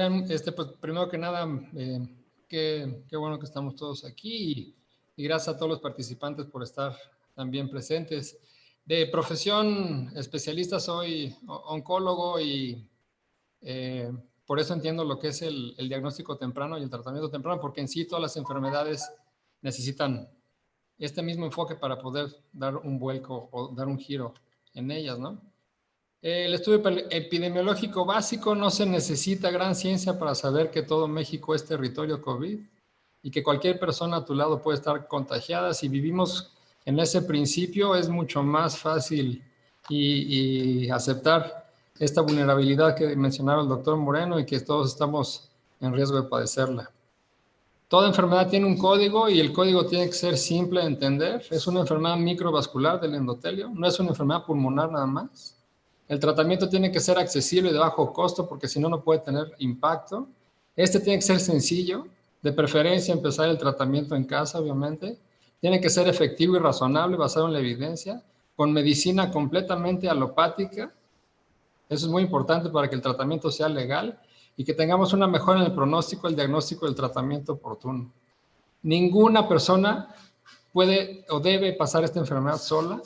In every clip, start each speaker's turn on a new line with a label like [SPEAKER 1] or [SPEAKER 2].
[SPEAKER 1] Adrián, pues primero que nada, qué bueno que estamos todos aquí y gracias a todos los participantes por estar también presentes. De profesión especialista soy oncólogo y por eso entiendo lo que es el diagnóstico temprano y el tratamiento temprano, porque en sí todas las enfermedades necesitan este mismo enfoque para poder dar un vuelco o dar un giro en ellas, ¿no? El estudio epidemiológico básico: no se necesita gran ciencia para saber que todo México es territorio COVID y que cualquier persona a tu lado puede estar contagiada. Si vivimos en ese principio, es mucho más fácil y aceptar esta vulnerabilidad que mencionaba el doctor Moreno y que todos estamos en riesgo de padecerla. Toda enfermedad tiene un código y el código tiene que ser simple de entender. Es una enfermedad microvascular del endotelio, no es una enfermedad pulmonar nada más. El tratamiento tiene que ser accesible y de bajo costo porque si no, no puede tener impacto. Este tiene que ser sencillo, de preferencia empezar el tratamiento en casa, obviamente. Tiene que ser efectivo y razonable, basado en la evidencia, con medicina completamente alopática. Eso es muy importante para que el tratamiento sea legal y que tengamos una mejora en el pronóstico, el diagnóstico y el tratamiento oportuno. Ninguna persona puede o debe pasar esta enfermedad sola.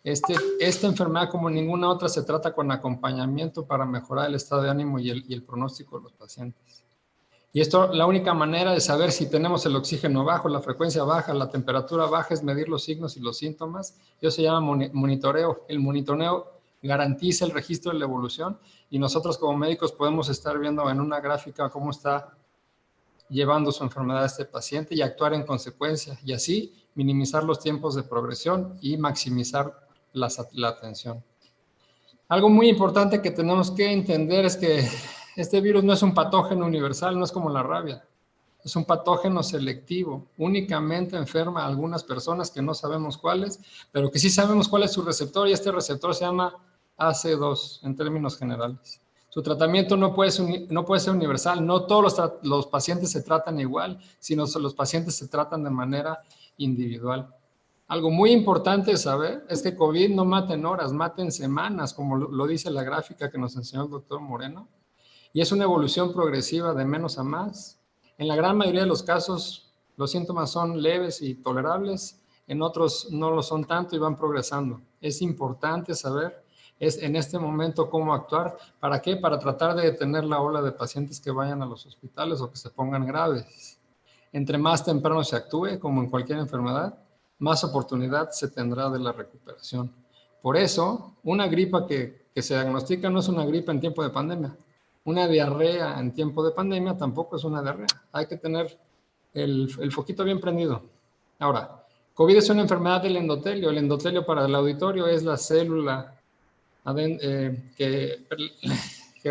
[SPEAKER 1] Esta enfermedad, como ninguna otra, se trata con acompañamiento para mejorar el estado de ánimo y el pronóstico de los pacientes. Y esto, la única manera de saber si tenemos el oxígeno bajo, la frecuencia baja, la temperatura baja, es medir los signos y los síntomas. Eso se llama monitoreo. El monitoreo garantiza el registro de la evolución y nosotros como médicos podemos estar viendo en una gráfica cómo está llevando su enfermedad a este paciente y actuar en consecuencia, y así minimizar los tiempos de progresión y maximizar la atención. Algo muy importante que tenemos que entender es que este virus no es un patógeno universal, no es como la rabia. Es un patógeno selectivo. Únicamente enferma a algunas personas que no sabemos cuáles, pero que sí sabemos cuál es su receptor, y este receptor se llama AC2 en términos generales. Su tratamiento no puede ser universal. No todos los pacientes se tratan igual, sino los pacientes se tratan de manera individual. Algo muy importante de saber es que COVID no mata en horas, mata en semanas, como lo dice la gráfica que nos enseñó el doctor Moreno, y es una evolución progresiva de menos a más. En la gran mayoría de los casos, los síntomas son leves y tolerables, en otros no lo son tanto y van progresando. Es importante saber en este momento cómo actuar. ¿Para qué? Para tratar de detener la ola de pacientes que vayan a los hospitales o que se pongan graves. Entre más temprano se actúe, como en cualquier enfermedad, más oportunidad se tendrá de la recuperación. Por eso, una gripa que se diagnostica no es una gripa en tiempo de pandemia. Una diarrea en tiempo de pandemia tampoco es una diarrea. Hay que tener el foquito bien prendido. Ahora, COVID es una enfermedad del endotelio. El endotelio, para el auditorio, es la célula que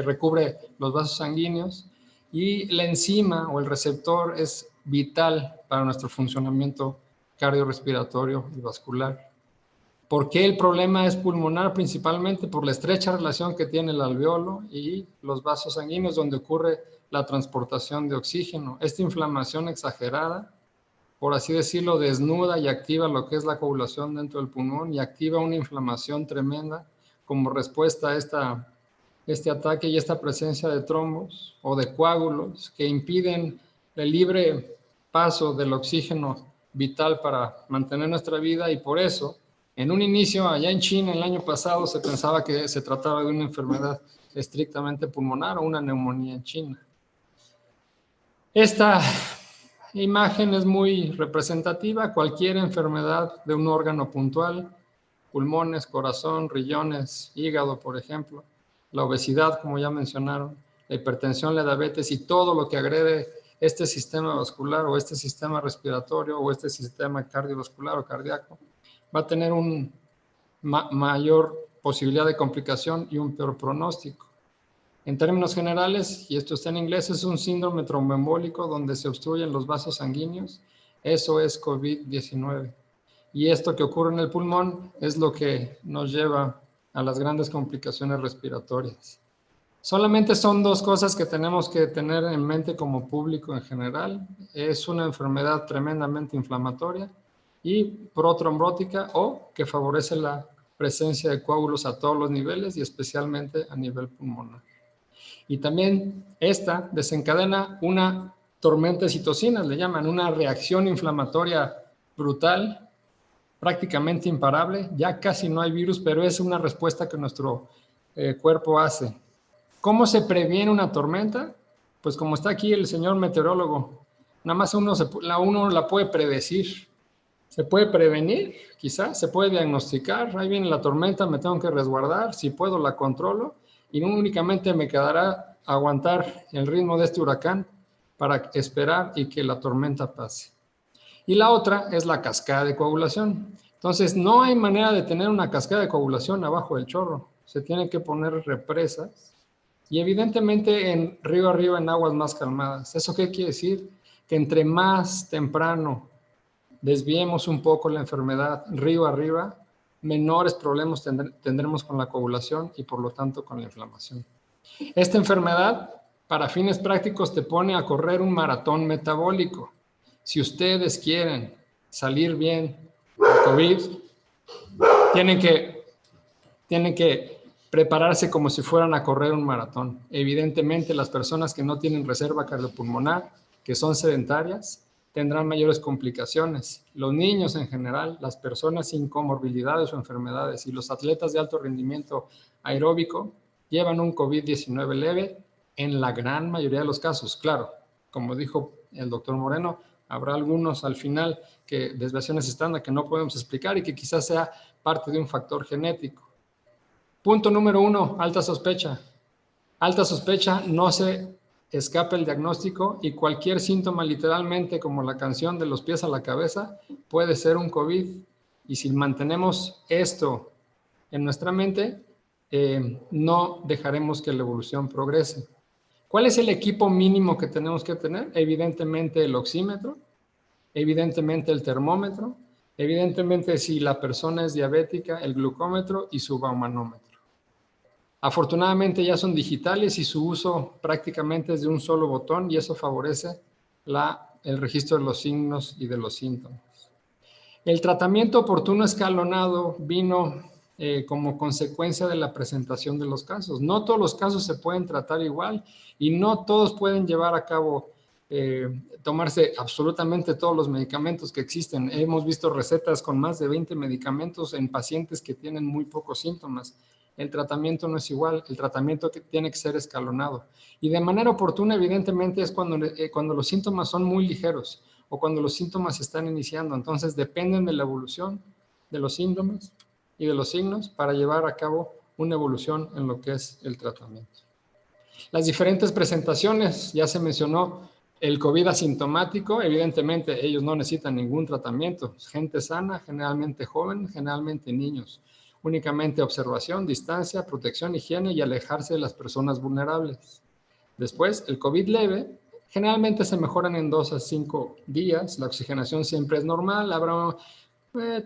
[SPEAKER 1] recubre los vasos sanguíneos, y la enzima o el receptor es vital para nuestro funcionamiento cardiorrespiratorio y vascular. ¿Por qué el problema es pulmonar? Principalmente por la estrecha relación que tiene el alveolo y los vasos sanguíneos, donde ocurre la transportación de oxígeno. Esta inflamación exagerada, por así decirlo, desnuda y activa lo que es la coagulación dentro del pulmón y activa una inflamación tremenda como respuesta a este ataque y esta presencia de trombos o de coágulos que impiden el libre paso del oxígeno vital para mantener nuestra vida. Y por eso, en un inicio, allá en China, el año pasado, se pensaba que se trataba de una enfermedad estrictamente pulmonar o una neumonía en China. Esta imagen es muy representativa. Cualquier enfermedad de un órgano puntual, pulmones, corazón, riñones, hígado, por ejemplo, la obesidad, como ya mencionaron, la hipertensión, la diabetes y todo lo que agrede este sistema vascular o este sistema respiratorio o este sistema cardiovascular o cardíaco, va a tener una mayor posibilidad de complicación y un peor pronóstico. En términos generales, y esto está en inglés, es un síndrome tromboembólico donde se obstruyen los vasos sanguíneos. Eso es COVID-19. Y esto que ocurre en el pulmón es lo que nos lleva a las grandes complicaciones respiratorias. Solamente son dos cosas que tenemos que tener en mente como público en general. Es una enfermedad tremendamente inflamatoria y protrombótica, o que favorece la presencia de coágulos a todos los niveles y especialmente a nivel pulmonar. Y también esta desencadena una tormenta de citocinas, le llaman, una reacción inflamatoria brutal, prácticamente imparable. Ya casi no hay virus, pero es una respuesta que nuestro cuerpo hace. ¿Cómo se previene una tormenta? Pues como está aquí el señor meteorólogo, nada más uno la puede predecir. Se puede prevenir, quizás, se puede diagnosticar. Ahí viene la tormenta, me tengo que resguardar. Si puedo, la controlo. Y no únicamente me quedará aguantar el ritmo de este huracán para esperar y que la tormenta pase. Y la otra es la cascada de coagulación. Entonces, no hay manera de tener una cascada de coagulación abajo del chorro. Se tienen que poner represas y evidentemente en río arriba en aguas más calmadas. ¿Eso qué quiere decir? Que entre más temprano desviemos un poco la enfermedad río arriba, menores problemas tendremos con la coagulación y por lo tanto con la inflamación. Esta enfermedad, para fines prácticos, te pone a correr un maratón metabólico. Si ustedes quieren salir bien del COVID, tienen que prepararse como si fueran a correr un maratón. Evidentemente, las personas que no tienen reserva cardiopulmonar, que son sedentarias, tendrán mayores complicaciones. Los niños en general, las personas sin comorbilidades o enfermedades y los atletas de alto rendimiento aeróbico llevan un COVID-19 leve en la gran mayoría de los casos. Claro, como dijo el doctor Moreno, habrá algunos al final que desviaciones estándar que no podemos explicar y que quizás sea parte de un factor genético. Punto número 1, alta sospecha. Alta sospecha, no se escapa el diagnóstico y cualquier síntoma literalmente como la canción de los pies a la cabeza puede ser un COVID. Y si mantenemos esto en nuestra mente, no dejaremos que la evolución progrese. ¿Cuál es el equipo mínimo que tenemos que tener? Evidentemente el oxímetro, evidentemente el termómetro, evidentemente si la persona es diabética, el glucómetro y su baumanómetro. Afortunadamente ya son digitales y su uso prácticamente es de un solo botón y eso favorece el registro de los signos y de los síntomas. El tratamiento oportuno escalonado vino como consecuencia de la presentación de los casos. No todos los casos se pueden tratar igual y no todos pueden llevar a cabo, tomarse absolutamente todos los medicamentos que existen. Hemos visto recetas con más de 20 medicamentos en pacientes que tienen muy pocos síntomas. El tratamiento no es igual, el tratamiento tiene que ser escalonado. Y de manera oportuna, evidentemente, es cuando los síntomas son muy ligeros o cuando los síntomas se están iniciando. Entonces, dependen de la evolución de los síntomas y de los signos para llevar a cabo una evolución en lo que es el tratamiento. Las diferentes presentaciones, ya se mencionó, el COVID asintomático, evidentemente ellos no necesitan ningún tratamiento. Gente sana, generalmente joven, generalmente niños. Únicamente observación, distancia, protección, higiene y alejarse de las personas vulnerables. Después, el COVID leve, generalmente se mejoran en 2 a 5 días. La oxigenación siempre es normal. Habrá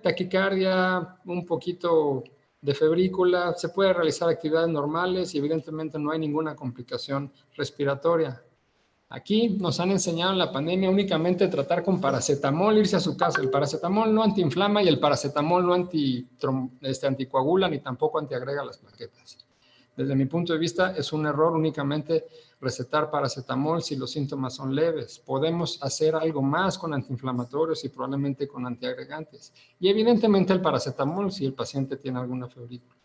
[SPEAKER 1] taquicardia, un poquito de febrícula. Se puede realizar actividades normales y evidentemente no hay ninguna complicación respiratoria. Aquí nos han enseñado en la pandemia únicamente tratar con paracetamol, irse a su casa. El paracetamol no antiinflama y el paracetamol no anticoagula ni tampoco antiagrega las plaquetas. Desde mi punto de vista, es un error únicamente recetar paracetamol si los síntomas son leves. Podemos hacer algo más con antiinflamatorios y probablemente con antiagregantes. Y evidentemente el paracetamol si el paciente tiene alguna febrícula.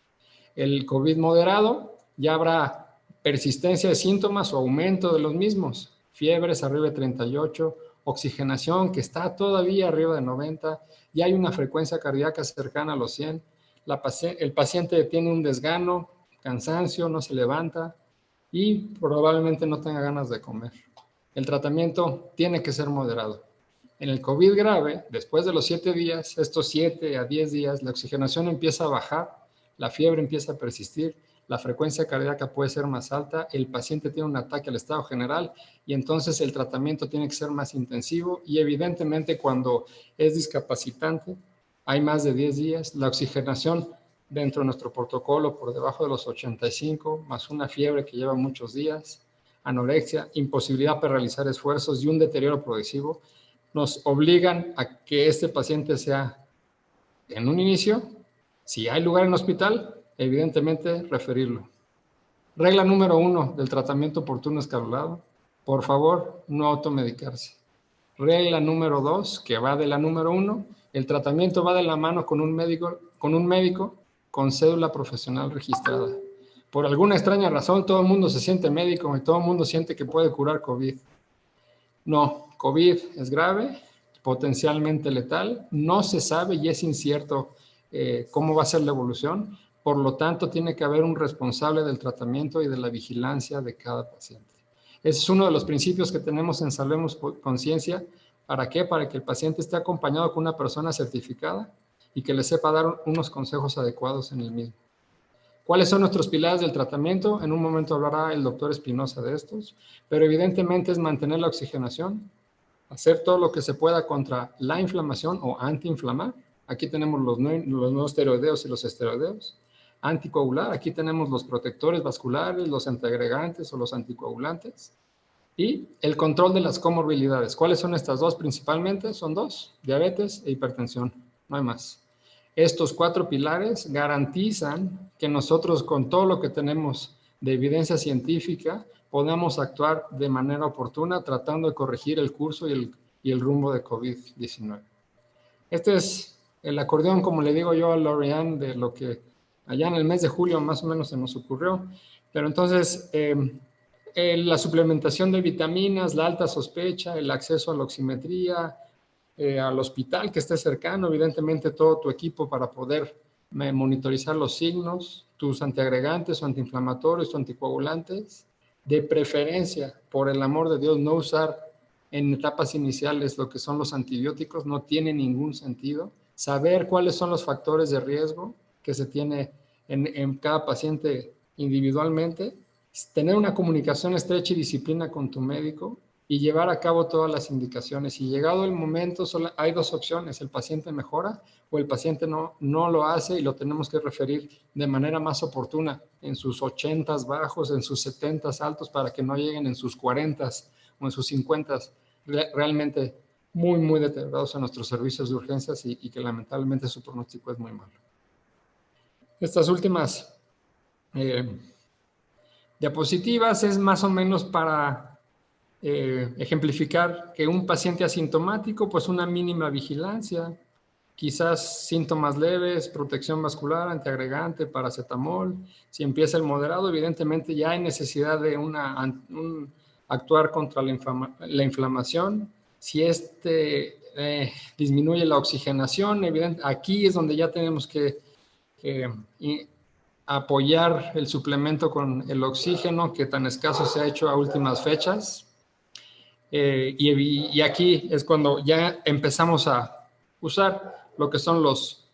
[SPEAKER 1] El COVID moderado, ya habrá persistencia de síntomas o aumento de los mismos. Fiebres arriba de 38, oxigenación que está todavía arriba de 90, ya hay una frecuencia cardíaca cercana a los 100. El paciente tiene un desgano, cansancio, no se levanta y probablemente no tenga ganas de comer. El tratamiento tiene que ser moderado. En el COVID grave, después de los 7 días, estos 7 a 10 días, la oxigenación empieza a bajar, la fiebre empieza a persistir, la frecuencia cardíaca puede ser más alta, el paciente tiene un ataque al estado general y entonces el tratamiento tiene que ser más intensivo y evidentemente cuando es discapacitante, hay más de 10 días, la oxigenación dentro de nuestro protocolo por debajo de los 85, más una fiebre que lleva muchos días, anorexia, imposibilidad para realizar esfuerzos y un deterioro progresivo, nos obligan a que este paciente sea, en un inicio, si hay lugar en el hospital, evidentemente referirlo. Regla número 1 del tratamiento oportuno escalonado. Por favor, no automedicarse. Regla número 2, que va de la número 1, el tratamiento va de la mano con un médico con cédula profesional registrada. Por alguna extraña razón, todo el mundo se siente médico y todo el mundo siente que puede curar COVID. No, COVID es grave, potencialmente letal, no se sabe y es incierto cómo va a ser la evolución. Por lo tanto, tiene que haber un responsable del tratamiento y de la vigilancia de cada paciente. Ese es uno de los principios que tenemos en Salvemos Conciencia. ¿Para qué? Para que el paciente esté acompañado con una persona certificada y que le sepa dar unos consejos adecuados en el mismo. ¿Cuáles son nuestros pilares del tratamiento? En un momento hablará el doctor Espinosa de estos, pero evidentemente es mantener la oxigenación, hacer todo lo que se pueda contra la inflamación o antiinflamar. Aquí tenemos los no esteroideos y los esteroideos. Anticoagular, aquí tenemos los protectores vasculares, los antiagregantes o los anticoagulantes. Y el control de las comorbilidades. ¿Cuáles son estas dos principalmente? Son dos, diabetes e hipertensión, no hay más. Estos 4 pilares garantizan que nosotros con todo lo que tenemos de evidencia científica podamos actuar de manera oportuna tratando de corregir el curso y el rumbo de COVID-19. Este es el acordeón, como le digo yo a Lorian, de lo que allá en el mes de julio más o menos se nos ocurrió. Pero entonces, la suplementación de vitaminas, la alta sospecha, el acceso a la oximetría, al hospital que esté cercano, evidentemente todo tu equipo para poder monitorizar los signos, tus antiagregantes o antiinflamatorios o anticoagulantes, de preferencia, por el amor de Dios, no usar en etapas iniciales lo que son los antibióticos, no tiene ningún sentido. Saber cuáles son los factores de riesgo que se tiene en cada paciente individualmente, tener una comunicación estrecha y disciplina con tu médico y llevar a cabo todas las indicaciones. Y llegado el momento, solo hay 2 opciones: el paciente mejora o el paciente no lo hace y lo tenemos que referir de manera más oportuna, en sus 80s bajos, en sus 70s altos, para que no lleguen en sus 40s o en sus 50s, realmente muy, muy deteriorados a nuestros servicios de urgencias y que lamentablemente su pronóstico es muy malo. Estas últimas diapositivas es más o menos para ejemplificar que un paciente asintomático, pues una mínima vigilancia, quizás síntomas leves, protección vascular, antiagregante, paracetamol. Si empieza el moderado, evidentemente ya hay necesidad de actuar contra la inflamación. Si disminuye la oxigenación, aquí es donde ya tenemos que apoyar el suplemento con el oxígeno que tan escaso se ha hecho a últimas fechas. Y aquí es cuando ya empezamos a usar lo que son los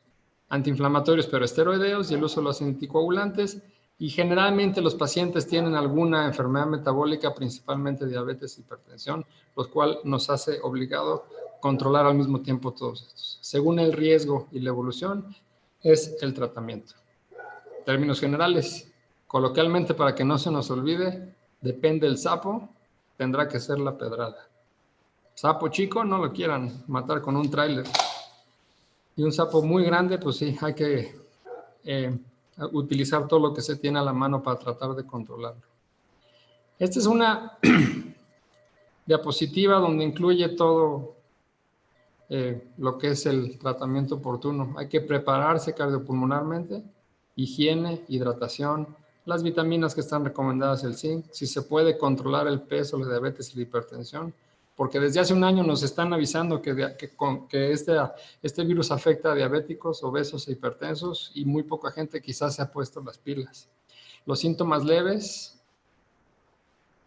[SPEAKER 1] antiinflamatorios pero esteroideos y el uso de los anticoagulantes. Y generalmente los pacientes tienen alguna enfermedad metabólica, principalmente diabetes e hipertensión, lo cual nos hace obligado a controlar al mismo tiempo todos estos. Según el riesgo y la evolución, es el tratamiento. Términos generales, coloquialmente, para que no se nos olvide, depende del sapo, tendrá que ser la pedrada. Sapo chico, no lo quieran matar con un tráiler. Y un sapo muy grande, pues sí, hay que utilizar todo lo que se tiene a la mano para tratar de controlarlo. Esta es una diapositiva donde incluye todo lo que es el tratamiento oportuno. Hay que prepararse cardiopulmonarmente, higiene, hidratación, las vitaminas que están recomendadas, el zinc, si se puede controlar el peso, la diabetes y la hipertensión, porque desde hace un año nos están avisando que este virus afecta a diabéticos, obesos e hipertensos y muy poca gente quizás se ha puesto las pilas. Los síntomas leves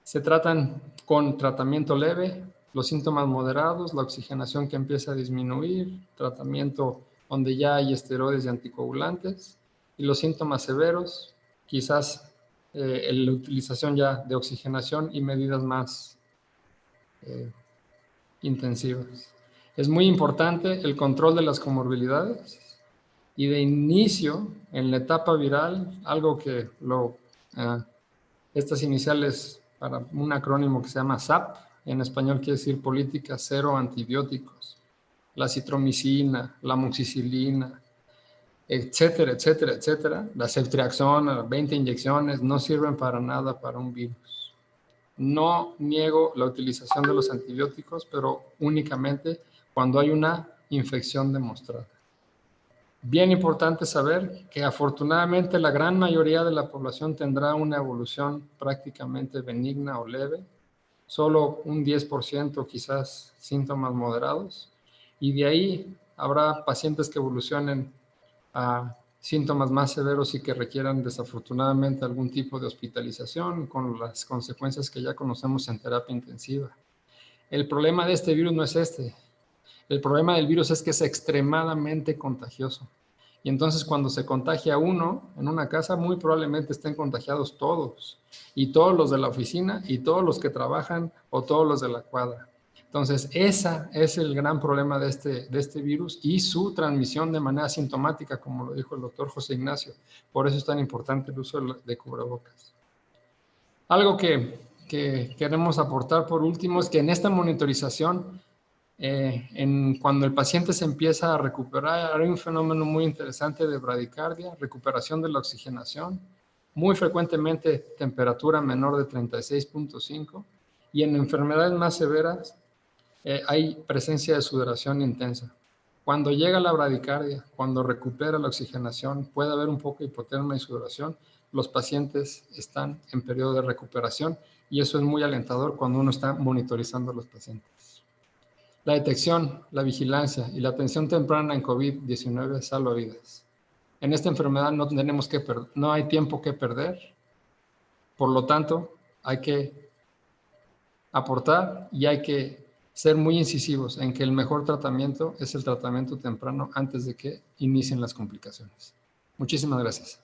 [SPEAKER 1] se tratan con tratamiento leve, los síntomas moderados, la oxigenación que empieza a disminuir, tratamiento donde ya hay esteroides y anticoagulantes, y los síntomas severos, quizás la utilización ya de oxigenación y medidas más intensivas. Es muy importante el control de las comorbilidades y de inicio, en la etapa viral, algo que estas iniciales para un acrónimo que se llama SAP, en español quiere decir política cero antibióticos, la citromicina, la amoxicilina, etcétera, etcétera, etcétera. La ceftriaxona, 20 inyecciones, no sirven para nada para un virus. No niego la utilización de los antibióticos, pero únicamente cuando hay una infección demostrada. Bien importante saber que afortunadamente la gran mayoría de la población tendrá una evolución prácticamente benigna o leve, solo un 10% quizás síntomas moderados, y de ahí habrá pacientes que evolucionen a síntomas más severos y que requieran desafortunadamente algún tipo de hospitalización con las consecuencias que ya conocemos en terapia intensiva. El problema de este virus no es este. El problema del virus es que es extremadamente contagioso. Y entonces cuando se contagia uno en una casa, muy probablemente estén contagiados todos. Y todos los de la oficina, y todos los que trabajan, o todos los de la cuadra. Entonces, ese es el gran problema de este virus y su transmisión de manera asintomática, como lo dijo el doctor José Ignacio. Por eso es tan importante el uso de cubrebocas. Algo que queremos aportar por último es que en esta monitorización, cuando el paciente se empieza a recuperar, hay un fenómeno muy interesante de bradicardia, recuperación de la oxigenación, muy frecuentemente temperatura menor de 36.5, y en enfermedades más severas hay presencia de sudoración intensa. Cuando llega la bradicardia, cuando recupera la oxigenación, puede haber un poco de hipotermia y sudoración. Los pacientes están en periodo de recuperación y eso es muy alentador cuando uno está monitorizando a los pacientes. La detección, la vigilancia y la atención temprana en COVID-19 salva vidas. En esta enfermedad no hay tiempo que perder, por lo tanto, hay que aportar y hay que ser muy incisivos en que el mejor tratamiento es el tratamiento temprano antes de que inicien las complicaciones. Muchísimas gracias.